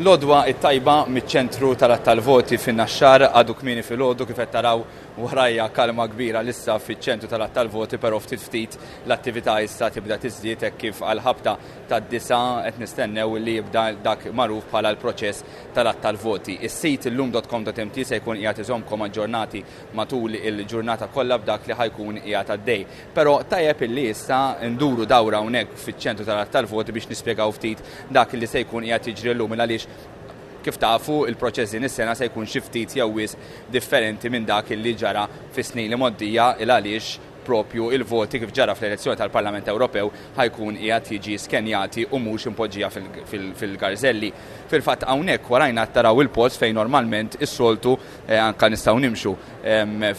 L-odwa it-tajba miċ-ċentru tal-voti fin-Naxxar għadu kmieni fil-għodu kif qed taraw warajja kalma kbira lissa fiċ-ċentru tal-voti, però ftit l-attività issa tibda tiżdied hekk kif għall-ħabta tad-disa qed nistennew li jibda dak magħruf bħala l-proċess tal-voti. Is-sit illum.com.mt se jkun qiegħed iżommkom aġġornati matul il-ġurnata kollha b'dak li ħajkun qiegħed għaddej. Però tajjeb illi issa nduru dawra hawnhekk fiċ-ċentru tal-voti biex nispjegaw ftit dak li se jkun qiegħed jiġri llum għaliex kif tafu il-proċess din is-sena se jkun xi ftit jew differenti minn dak li ġara fis-snin li moddija il għaliex propju il-voti kif ġara fl-elezzjoni tal-Parlament Ewropew ħajkun qiegħed jiġi skenjati u mhux impoġġija fil-garżelli. Fil-fatt hawnhekk warajna taraw il-post fejn normalment is-soltu anke nistgħu nimxu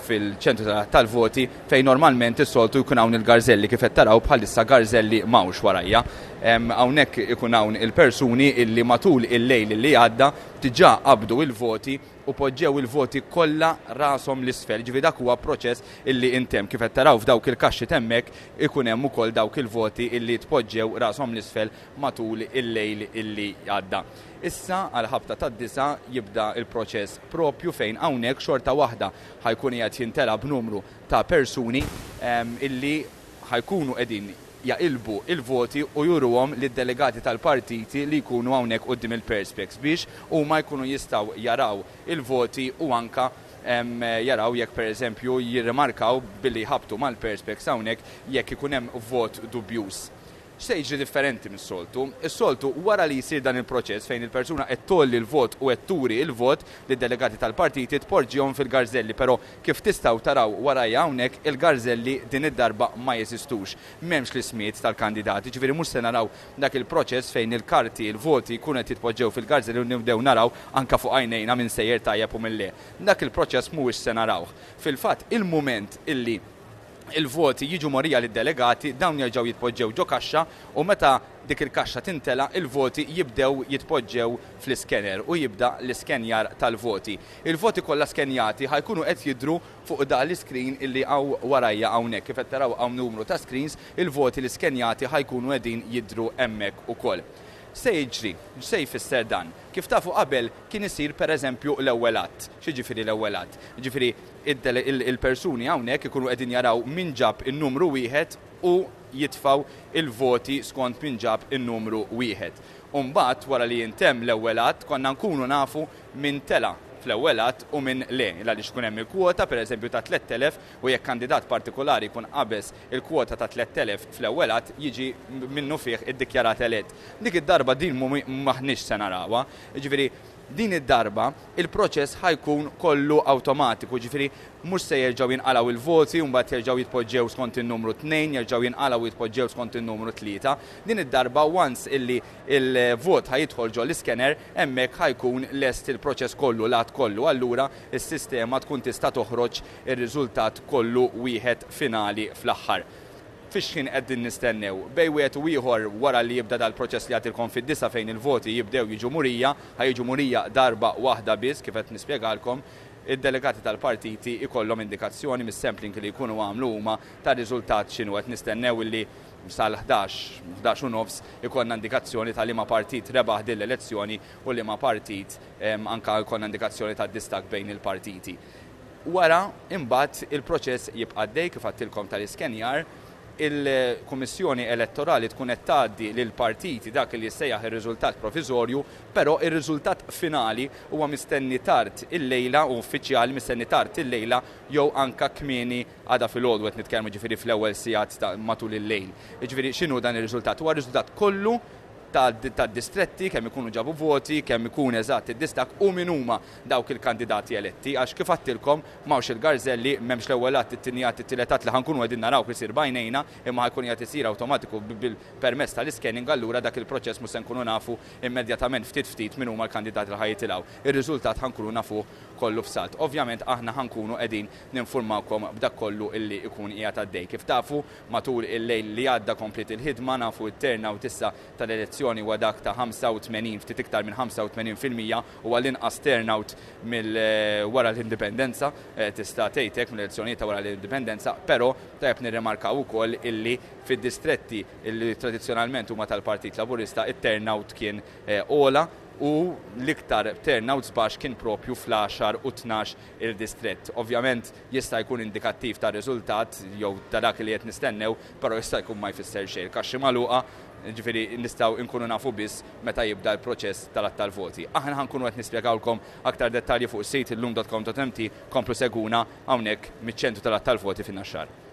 fil-ċentru tal-voti fejn normalment is-soltu jkun hawn il-garżelli kif qed taraw bħalissa garżelli m'hawnx warajja. Hawnhekk ikun hawn il-persuni illi matul il-lejl li għadda diġà qabdu il-voti u poġġew il-voti kollha rashom l-isfel. Ġifieri dak huwa proċess illi intemm kif qed taraw f'dawk il-kaxxi hemmhekk ikun hemm ukoll dawk il-voti illi tpoġġew rashom l-isfel matul il-lejl illi għadda. Issa għal-ħabta tad-disa jibda il-proċess propju fejn hawnhekk xorta waħda ħajkun qiegħed jintela b'numru ta' persuni illi ħajkunu qegħdin jaqilbu il-voti u juruhom lid-delegati tal-partiti li jkunu hawnhekk quddiem il-perspex biex huma jkunu jistgħu jaraw il-voti u anke jaraw jekk pereżempju jirrimarkaw billi jħabtu mal-perspex hawnhekk jekk ikun hemm vot dubjuż. X'se jiġri differenti mis-soltu? Is-soltu wara li jsir dan il-proċess fejn il-persuna qed tolli l-vot u qed turi l-vot lid-delegati tal-partiti tpoġġihom fil-garżelli, però kif tistgħu taraw warajja hawnhekk il-garżelli din id-darba ma jeżistux. M'hemmx l-ismiet tal-kandidati, ġifieri mhux se naraw dak il-proċess fejn il-karti, il-voti jkunu qed jitpoġġew fil-garżelli u nibdew naraw anke fuq għajnejna min sejjer tajjeb u minn le. Dak il-proċess mhuwiex se narawh. Fil-fatt il-mument illi il-voti jiġu morija lid-delegati dawn jerġgħu jitpoġġew ġo kaxxa u meta dik il-kaxxa tintela il-voti jibdew jitpoġġew fl-iskener u jibda l-iskenjar tal-voti. Il-voti kollha skenjati ħajkunu qed jidhru fuq da l-iskrin illi hawn warajja hawnhekk kif qed taraw hawn numru ta' screens il-voti l-iskenjati ħajkunu qegħdin jidhru hemmhekk ukoll. Se jiġri, se jfisser dan. Kif tafu qabel kien isir pereżempju l-ewwel att. X'jiġifieri l-ewwel att? Jiġifieri il-persuni hawnhekk ikunu qegħdin jaraw min ġab in-numru wieħed u jitfgħu il-voti skont min ġab in-numru wieħed. U mbagħad wara li jintemm l-ewwel att konna nkunu nafu min tela fl-ewwel att u minn le, għaliex tkun hemm il-kwota pereżempju ta' 3000 u jekk kandidat partikolari jkun qabeż il-kwota ta' 3000 fl-ewwel att jiġi minnu fih iddikjarat elett. Dik id-darba din maħniex se narawha, jiġifieri din id-darba il-proċess ħajkun kollu awtomatiku, ġifieri mhux se jerġgħu jinqalgħu il-voti u mbagħad jerġgħu jitpoġġew skont in-numru 2, jerġgħu jinqalgħu jitpoġġew skont in-numru 3. Din id-darba once illi il-vot ħajidħol ġol l-iskener hemmhekk ħajkun lest il-proċess kollu lat kollu, allura is-sistema tkun tista' toħroġ ir-riżultat kollu wieħed finali fl-aħħar. Fix kien qegħdin nistennew bej wieħed u ieħor wara li jibda dal-proċess li għatilkom fid-disa fejn il-voti jibdew jiġu murija, ħajġu murija darba waħda biss kif qed nispjegalkom, id-delegati tal-partiti ikollhom indikazzjoni mis-sampling li jkunu għamlu huma ta' riżultat x'inhu qed nistennew illi sal-11 u nofs ikollna indikazzjoni ta' liema partit rebaħ din l-elezzjoni u liema partit anke jkollna indikazzjoni tad-distak bejn il-partiti. Wara imbagħad il-proċess jibqa' għaddej kif għattilkom tal-iskenjar. Il-Kummissjoni Elettorali tkun qed tgħaddi lil partiti dak li jissejjaħ ir-riżultat proviżorju, però ir-riżultat finali huwa mistenni tard il-lejla u uffiċjali mistenni tard il-lejla jew anke kmieni għada filgħodu qed nitkellmu ġifieri fl-ewwel sigħat matul il-lejl. Jiġifieri x'inhu dan ir-riżultat? Huwa r-riżultat kollu tad-distretti kemm ikunu ġabu voti, kemm ikun eżatt id-distak u min huma dawk il-kandidati eletti għax kif għattilkom m'hawnx il-garżelli m'hemmx l-ewwel att, it-tieni att, it-tielet att li ħankunu qegħdin naraw isir bajnejna imma ħajkun qed isir awtomatiku bil-permess tal-iscanning allura dak il-proċess mhux se nkunu nafu immedjatament ftit min huma l-kandidati li ħajjitilgħu. Ir-riżultat ħankunu nafu kollu f'salt. Ovvjament aħna ħankunu qegħdin ninfurmawkom b'dak kollu illi ikun qiegħed għaddej. Kif tafu matul il-lejl li għadda komplet il-ħidma nafu t-turnout issa tal-elezzjoni huwa dak ta' 85 ftit iktar minn 85% u għall-inqas turnout wara l-indipendenza tista' tgħidlek mill-elezzjonijiet ta' wara l-indipendenza, però tajjeb nirremarkaw ukoll illi fid-distretti illi tradizzjonalment huma tal-Partit Laburista it-turnout kien ola u l-iktar turnouts baxx kien propju fl-10 u 12 il-distrett. Ovvjament jista' jkun indikattiv ta' riżultat jew ta' dak li qed nistennew, però jista' jkun ma jfisser xejn. Kaxxi magħluqa, ġifieri nistgħu nkunu nafu biss meta jibda l-proċess tal-att tal-voti. Aħna ħankunu qed nispjegawlkom aktar dettalji fuq is-sit illum.com.mt komplu seguna hawnhekk miċ-ċentru tal-att tal-voti fin-Naxxar.